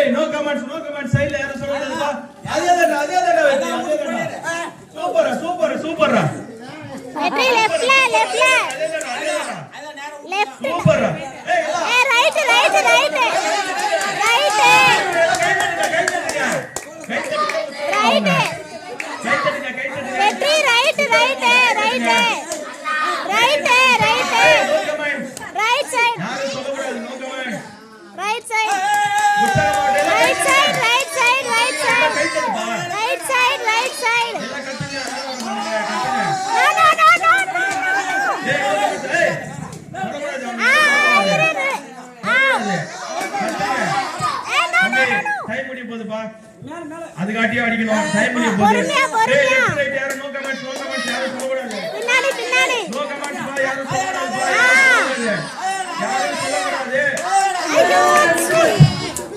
ஏய் no comments சைடுல யாரும் சொல்லக்கூடாதுப்பா. அதேதான்டா சூப்பர் வெற்றி லெஃப்ட்ல சூப்பர். ஏய் ரைட் வெற்றி ரைட் சைடு யாரும் சொல்லக்கூடாது. No comment. Right side time முடிய போகுதுப்பா. அது காட்டியே அடிக்கணும். டைம் முடிய போகுது. ஏய் லெஃப்ட் ரைட் யாரும் நோ கமெண்ட்ஸ் யாரும் சொல்லக்கூடாது. பின்னாடி நோ கமெண்ட்ஸ் யாரும் சொல்லக்கூடாது. யாரும் சொல்லக்கூடாது. ஐயோ